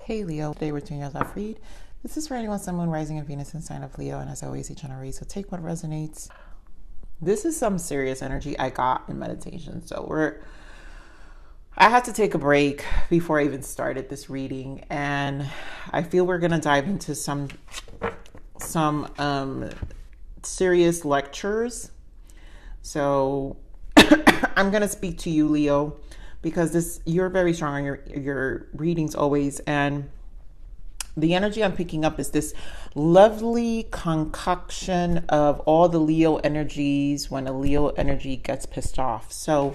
Hey Leo, today we're doing your love read. This is for anyone, Sun, Moon, Rising, and Venus in sign of Leo, and as always, each general read, so take what resonates. This is some serious energy I got in meditation, so I had to take a break before I even started this reading, and I feel we're gonna dive into some serious lectures. So I'm gonna speak to you, Leo, because you're very strong on your readings always, and the energy I'm picking up is this lovely concoction of all the Leo energies when a Leo energy gets pissed off. So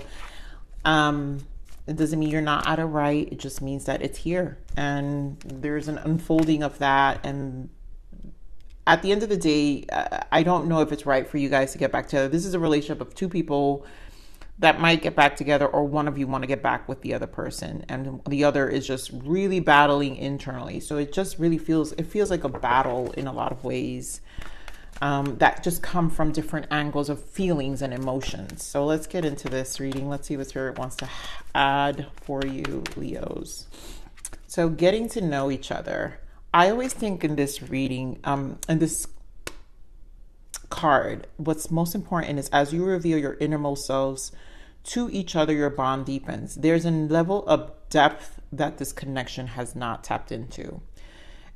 it doesn't mean you're not out of right. It just means that it's here, and there's an unfolding of that. And at the end of the day, I don't know if it's right for you guys to get back together. This is a relationship of two people that might get back together, or one of you want to get back with the other person, and the other is just really battling internally. So it just really feels like a battle in a lot of ways that just come from different angles of feelings and emotions. So let's get into this reading. Let's see what Spirit wants to add for you, Leos. So getting to know each other. I always think in this reading, in this card, what's most important is as you reveal your innermost selves to each other, your bond deepens. There's a level of depth that this connection has not tapped into.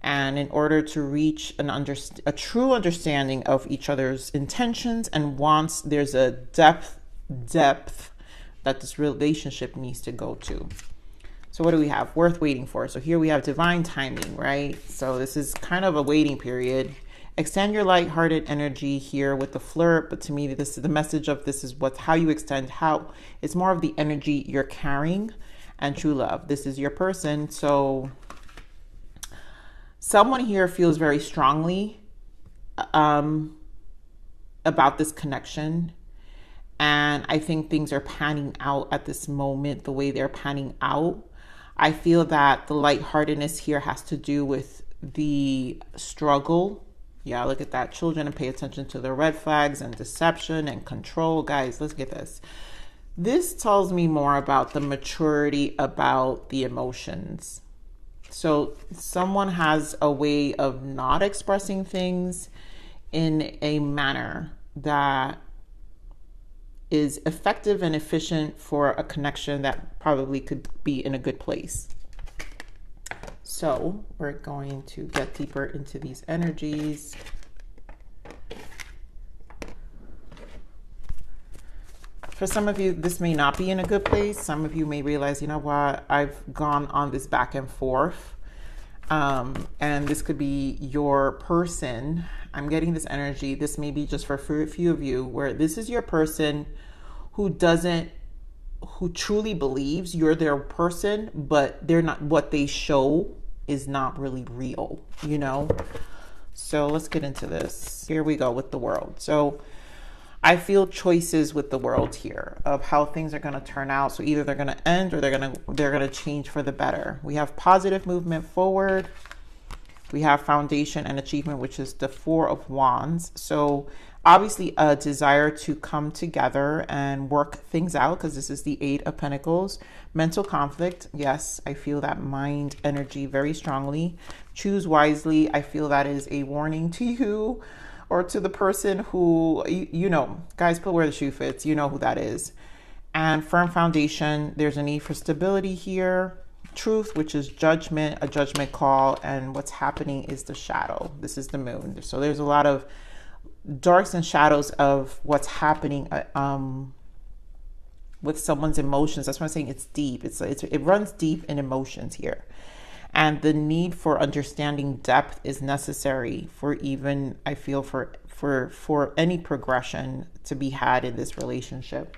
And in order to reach a true understanding of each other's intentions and wants, there's a depth that this relationship needs to go to. So what do we have? Worth waiting for. So here we have divine timing, right? So this is kind of a waiting period. Extend your lighthearted energy here with the flirt, but to me, this is the message of this is how you extend, how it's more of the energy you're carrying and true love. This is your person. So someone here feels very strongly about this connection. And I think things are panning out at this moment, the way they're panning out. I feel that the lightheartedness here has to do with the struggle. Yeah, look at that. Children, and pay attention to the red flags and deception and control. Guys, let's get this. This tells me more about the maturity about the emotions. So someone has a way of not expressing things in a manner that is effective and efficient for a connection that probably could be in a good place. So we're going to get deeper into these energies. For some of you, this may not be in a good place. Some of you may realize, you know what, I've gone on this back and forth. And this could be your person. I'm getting this energy. This may be just for a few of you, where this is your person who truly believes you're their person, but they're not, what they show is not really real, you know? So let's get into this. Here we go with the world. So I feel choices with the world here of how things are going to turn out. So either they're going to end or they're going to change for the better. We have positive movement forward. We have foundation and achievement, which is the Four of Wands. So obviously a desire to come together and work things out, because this is the Eight of Pentacles. Mental conflict. Yes, I feel that mind energy very strongly. Choose wisely. I feel that is a warning to you or to the person who, you know, guys, put where the shoe fits. You know who that is. And firm foundation. There's a need for stability here. Truth, which is judgment, a judgment call. And what's happening is the shadow. This is the moon. So there's a lot of darks and shadows of what's happening with someone's emotions. That's why I'm saying it's deep. It runs deep in emotions here. And the need for understanding depth is necessary for even, I feel, for any progression to be had in this relationship.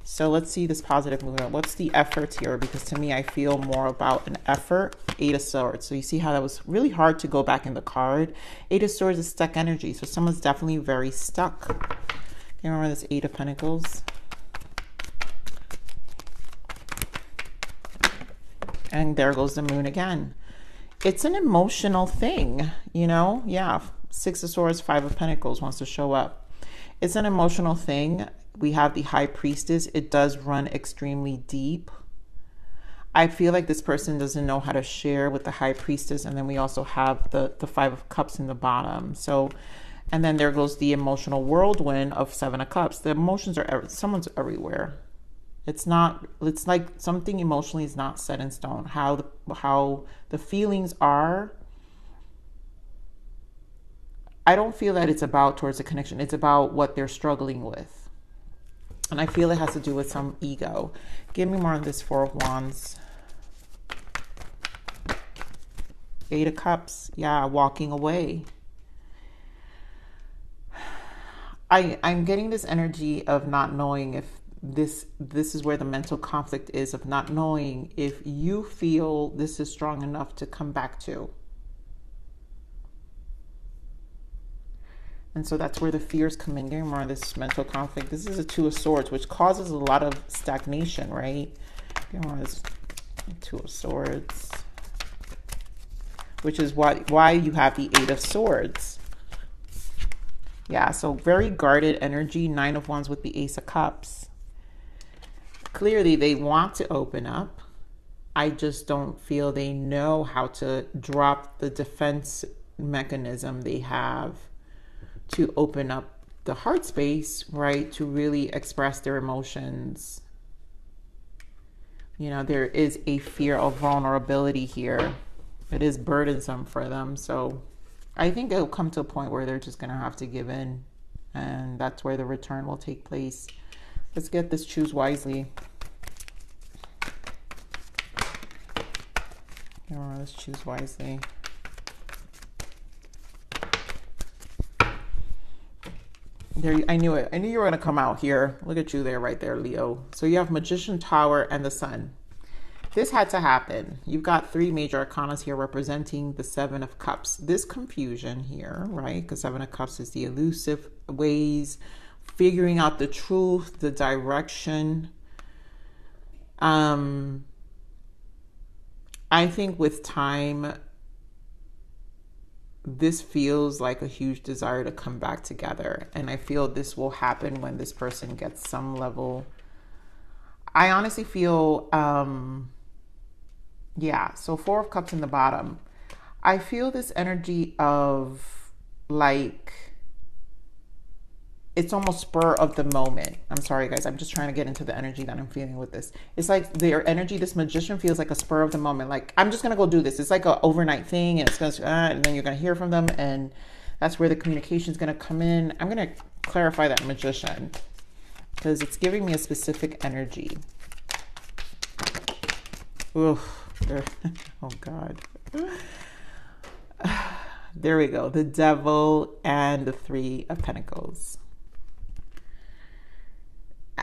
So let's see this positive movement. What's the effort here? Because to me, I feel more about an effort. Eight of Swords. So you see how that was really hard to go back in the card. Eight of Swords is stuck energy. So someone's definitely very stuck. You remember this Eight of Pentacles? And there goes the moon again. It's an emotional thing, you know? Yeah. Six of Swords, Five of Pentacles wants to show up. It's an emotional thing. We have the High Priestess. It does run extremely deep. I feel like this person doesn't know how to share with the High Priestess. And then we also have the Five of Cups in the bottom. So, and then there goes the emotional whirlwind of Seven of Cups. The emotions are, someone's everywhere. It's like something emotionally is not set in stone. How the feelings are. I don't feel that it's about towards a connection. It's about what they're struggling with. And I feel it has to do with some ego. Give me more on this Four of Wands. Eight of Cups. Yeah, walking away. I'm getting this energy of not knowing if this is where the mental conflict is, of not knowing if you feel this is strong enough to come back to. And so that's where the fears come in. Getting more of this mental conflict. This is a Two of Swords, which causes a lot of stagnation, right? Getting more of this Two of Swords, which is why you have the Eight of Swords. Yeah, so very guarded energy. Nine of Wands with the Ace of Cups. Clearly, they want to open up. I just don't feel they know how to drop the defense mechanism they have to open up the heart space, right? To really express their emotions. You know, there is a fear of vulnerability here. It is burdensome for them. So I think it'll come to a point where they're just going to have to give in. And that's where the return will take place. Let's get this choose wisely. Let's choose wisely. There, I knew it. I knew you were going to come out here. Look at you there, right there, Leo. So you have Magician, Tower, and the Sun. This had to happen. You've got three major arcanas here representing the Seven of Cups. This confusion here, right? Because Seven of Cups is the elusive ways, figuring out the truth, the direction. I think with time, this feels like a huge desire to come back together. And I feel this will happen when this person gets some level. I honestly feel, yeah, so Four of Cups in the bottom. I feel this energy of like, it's almost spur of the moment. I'm sorry, guys. I'm just trying to get into the energy that I'm feeling with this. It's like their energy, this Magician feels like a spur of the moment. Like, I'm just going to go do this. It's like an overnight thing. And it's going to, and then you're going to hear from them. And that's where the communication is going to come in. I'm going to clarify that Magician because it's giving me a specific energy. Oof. Oh, God. There we go. The Devil and the Three of Pentacles.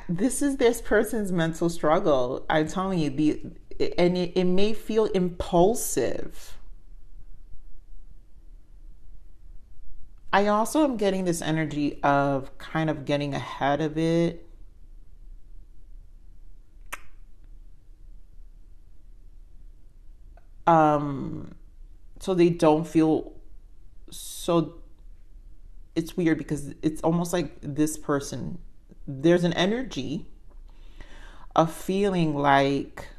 This is this person's mental struggle. I'm telling you, it may feel impulsive. I also am getting this energy of kind of getting ahead of it. So they don't feel so. It's weird because it's almost like this person, there's an energy of feeling like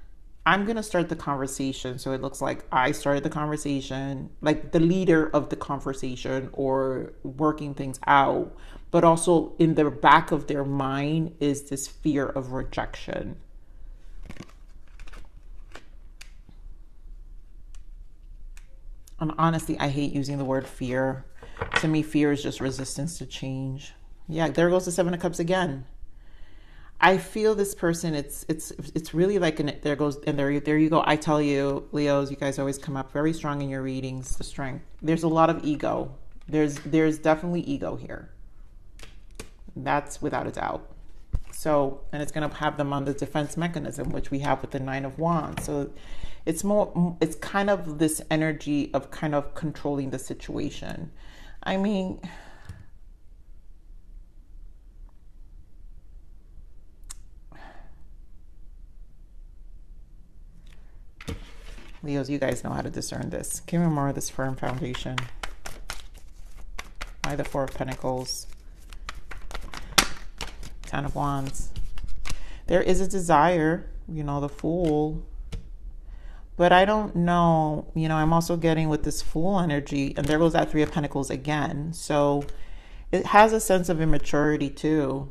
I'm going to start the conversation. So it looks like I started the conversation, like the leader of the conversation or working things out. But also in the back of their mind is this fear of rejection. And honestly, I hate using the word fear. To me, fear is just resistance to change. Yeah, there goes the Seven of Cups again. I feel this person, it's really like, there goes, and there you go. I tell you, Leos, you guys always come up very strong in your readings, the strength. There's a lot of ego. There's definitely ego here. That's without a doubt. So, and it's going to have them on the defense mechanism, which we have with the Nine of Wands. So it's kind of this energy of kind of controlling the situation. I mean, Leos, you guys know how to discern this. Give me more of this firm foundation. Why the Four of Pentacles? Ten of Wands. There is a desire, you know, the Fool. But I don't know, you know, I'm also getting with this Fool energy, and there goes that Three of Pentacles again. So it has a sense of immaturity too.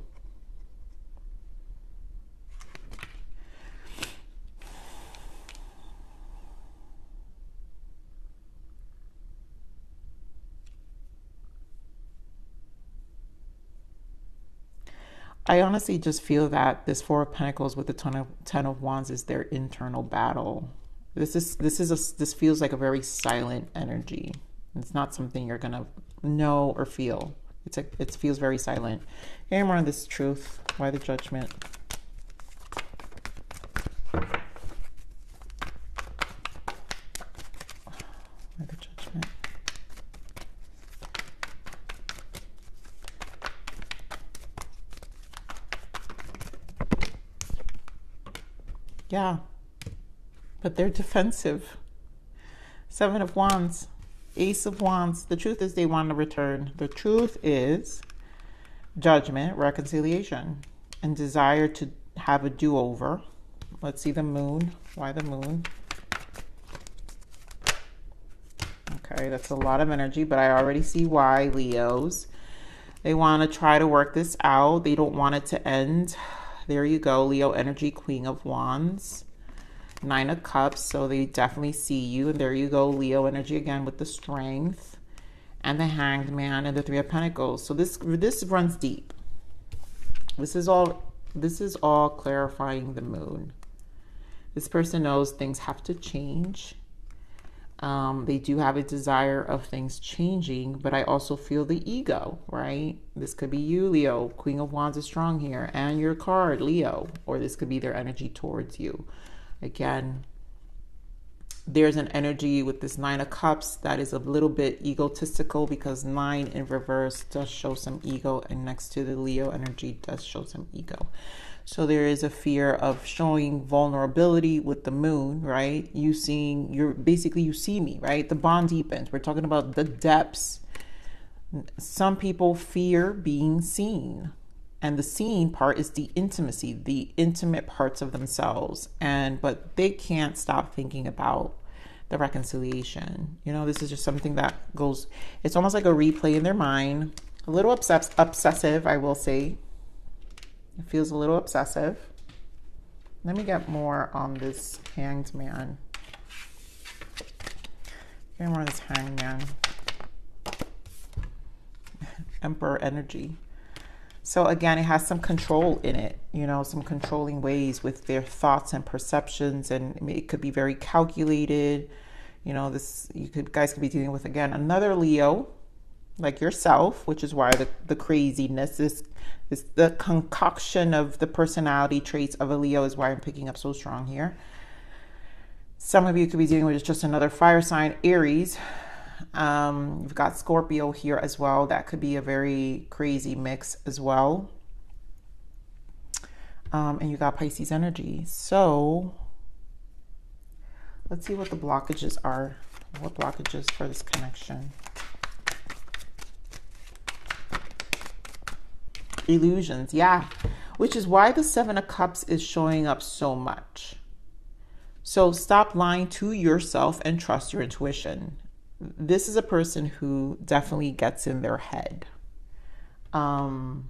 I honestly just feel that this Four of Pentacles with the Ten of Wands is their internal battle. This feels like a very silent energy. It's not something you're gonna know or feel. It feels very silent. Hear more on this truth. Why the Judgment? Why the Judgment? Yeah, but they're defensive. Seven of Wands, Ace of Wands. The truth is they want to return. The truth is judgment, reconciliation, and desire to have a do-over. Let's see the Moon. Why the Moon? Okay, that's a lot of energy, but I already see why, Leos. They want to try to work this out. They don't want it to end. There you go, Leo energy, Queen of Wands, Nine of Cups. So they definitely see you. And there you go, Leo energy again with the Strength and the Hanged Man and the Three of Pentacles. So this runs deep. This is all clarifying the Moon. This person knows things have to change. They do have a desire of things changing, but I also feel the ego, right? This could be you, Leo. Queen of Wands is strong here. And your card, Leo. Or this could be their energy towards you. Again, there's an energy with this Nine of Cups that is a little bit egotistical, because 9 in reverse does show some ego, and next to the Leo energy does show some ego. So there is a fear of showing vulnerability with the Moon, right? You see me, right? The bond deepens. We're talking about the depths. Some people fear being seen. And the seen part is the intimacy, the intimate parts of themselves. But they can't stop thinking about the reconciliation. You know, this is just something that goes, it's almost like a replay in their mind. A little obsessive, I will say. It feels a little obsessive. Let me get more on this Hanged Man. Get more on this Hanged Man. Emperor energy. So again, it has some control in it, you know, some controlling ways with their thoughts and perceptions, and it could be very calculated. You know, guys could be dealing with, again, another Leo, like yourself, which is why the craziness is the concoction of the personality traits of a Leo is why I'm picking up so strong here. Some of you could be dealing with just another fire sign, Aries. You've got Scorpio here as well. That could be a very crazy mix as well. And you got Pisces energy. So let's see what the blockages are. What blockages for this connection? Illusions, yeah. Which is why the Seven of Cups is showing up so much. So stop lying to yourself and trust your intuition. This is a person who definitely gets in their head. And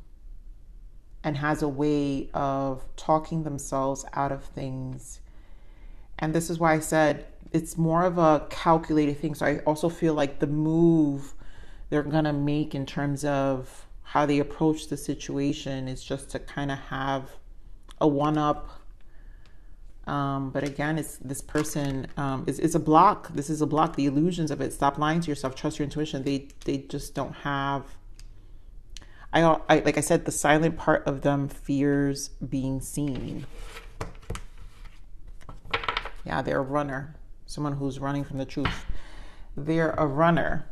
has a way of talking themselves out of things. And this is why I said it's more of a calculated thing. So I also feel like the move they're going to make in terms of how they approach the situation is just to kind of have a one-up. But again, this person is a block. This is a block. The illusions of it. Stop lying to yourself. Trust your intuition. They just don't have. Like I said, the silent part of them fears being seen. Yeah, they're a runner. Someone who's running from the truth. They're a runner.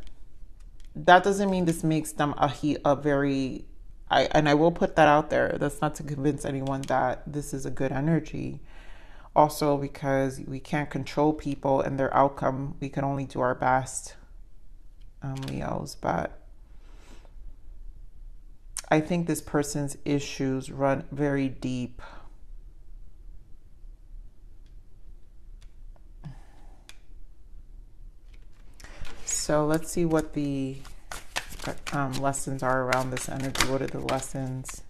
That doesn't mean this makes them a very. I will put that out there. That's not to convince anyone that this is a good energy. Also, because we can't control people and their outcome. We can only do our best, Leos. But I think this person's issues run very deep. So let's see what the lessons are around this energy. What are the lessons?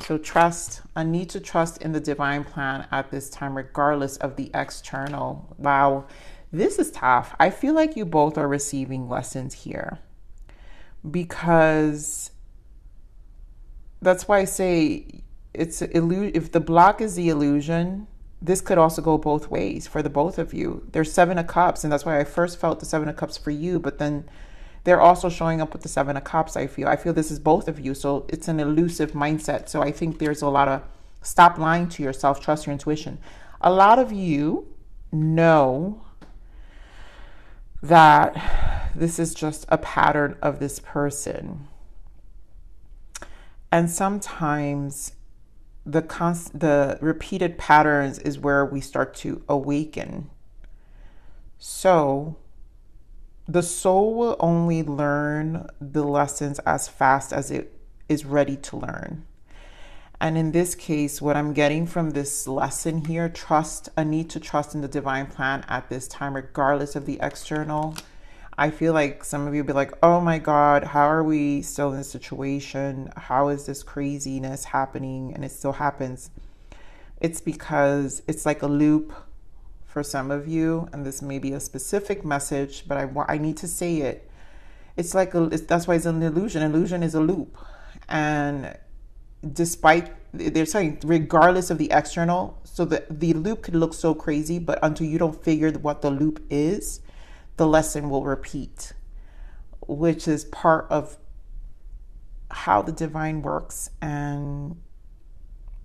So trust, a need to trust in the divine plan at this time, regardless of the external. Wow, this is tough. I feel like you both are receiving lessons here, because that's why I say it's if the block is the illusion, this could also go both ways for the both of you. There's Seven of Cups, and that's why I first felt the Seven of Cups for you, but then they're also showing up with the Seven of Cups. I feel this is both of you. So it's an elusive mindset. So I think there's a lot of stop lying to yourself, trust your intuition. A lot of you know that this is just a pattern of this person. And sometimes the repeated patterns is where we start to awaken. So the soul will only learn the lessons as fast as it is ready to learn. And in this case, what I'm getting from this lesson here, trust, a need to trust in the divine plan at this time, regardless of the external. I feel like some of you will be like, oh my God, how are we still in this situation? How is this craziness happening? And it still happens. It's because it's like a loop for some of you, and this may be a specific message, but I need to say it. It's like that's why it's an illusion. Illusion is a loop, and despite they're saying regardless of the external, so the loop could look so crazy, but until you don't figure what the loop is, the lesson will repeat, which is part of how the divine works, and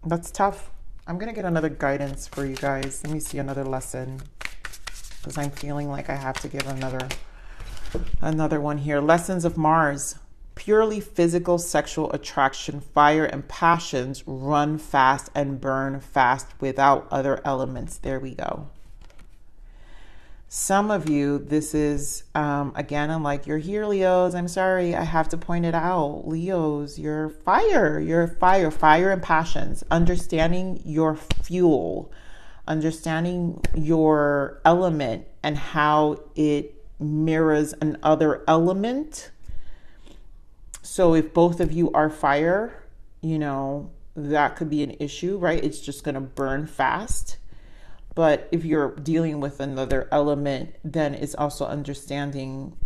that's tough. I'm going to get another guidance for you guys. Let me see another lesson, because I'm feeling like I have to give another one here. Lessons of Mars. Purely physical sexual attraction, fire and passions run fast and burn fast without other elements. There we go. Some of you, this is, again, I'm like, you're here, Leos. I'm sorry, I have to point it out. Leos, you're fire and passions. Understanding your fuel, understanding your element and how it mirrors another element. So if both of you are fire, you know, that could be an issue, right? It's just going to burn fast. But if you're dealing with another element, then it's also understanding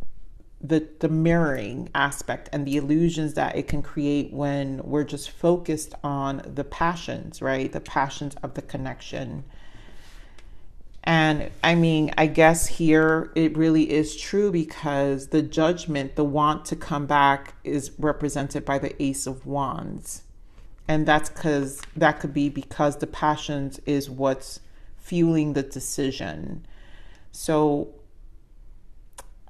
the mirroring aspect and the illusions that it can create when we're just focused on the passions, right? The passions of the connection. And I mean, I guess here it really is true, because the judgment, the want to come back, is represented by the Ace of Wands. And that's because that could be because the passions is what's fueling the decision. So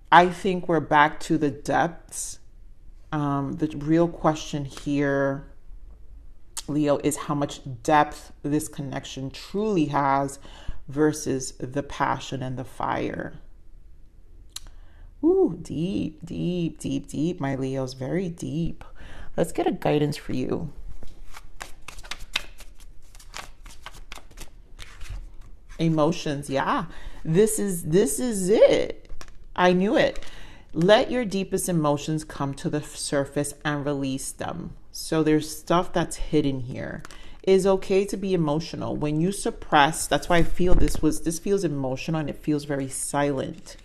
I think we're back to the depths. The real question here, Leo, is how much depth this connection truly has versus the passion and the fire. Ooh, deep, deep, deep, deep, my Leos, very deep. Let's get a guidance for you. Emotions, yeah. This is it. I knew it. Let your deepest emotions come to the surface and release them. So there's stuff that's hidden here. It is okay to be emotional. When you suppress, that's why I feel this feels emotional and it feels very silent.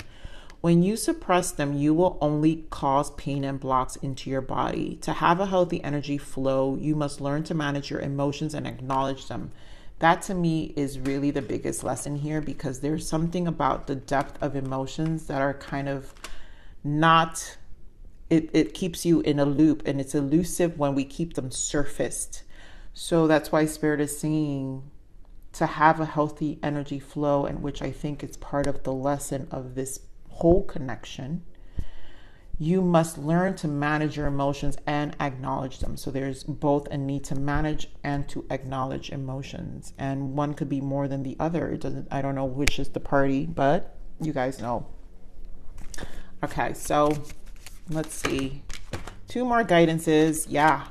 When you suppress them, you will only cause pain and blocks into your body. To have a healthy energy flow, you must learn to manage your emotions and acknowledge them. That to me is really the biggest lesson here, because there's something about the depth of emotions that are kind of not, it keeps you in a loop, and it's elusive when we keep them surfaced. So that's why Spirit is saying to have a healthy energy flow, and which I think is part of the lesson of this whole connection. You must learn to manage your emotions and acknowledge them. So there's both a need to manage and to acknowledge emotions. And one could be more than the other. I don't know which is the party, but you guys know. Okay, so let's see. 2 more guidances. Yeah,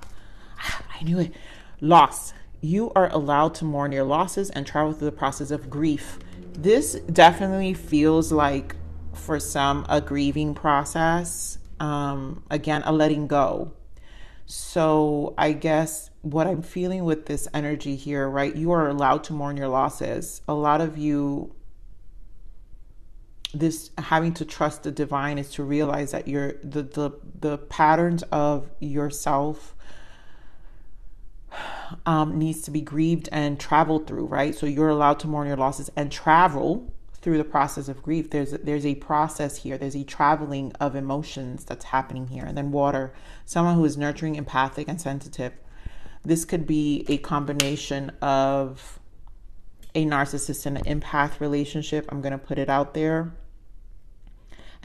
I knew it. Loss. You are allowed to mourn your losses and travel through the process of grief. This definitely feels like for some, a grieving process. Again, a letting go. So I guess what I'm feeling with this energy here, right? You are allowed to mourn your losses. A lot of you, this having to trust the divine is to realize that you're the patterns of yourself needs to be grieved and traveled through, right? So you're allowed to mourn your losses and travel through the process of grief. There's a process here. There's a traveling of emotions that's happening here. And then water, someone who is nurturing, empathic, and sensitive. This could be a combination of a narcissist and an empath relationship. I'm going to put it out there.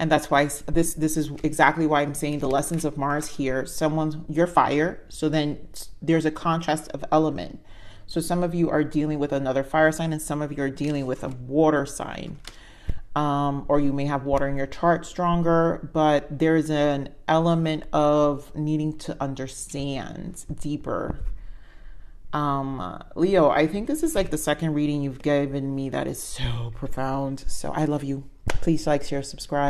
And that's why this is exactly why I'm saying the lessons of Mars here. You're fire. So then there's a contrast of element. So some of you are dealing with another fire sign and some of you are dealing with a water sign. Or you may have water in your chart stronger, but there's an element of needing to understand deeper. Leo, I think this is like the second reading you've given me that is so profound. So I love you. Please like, share, subscribe.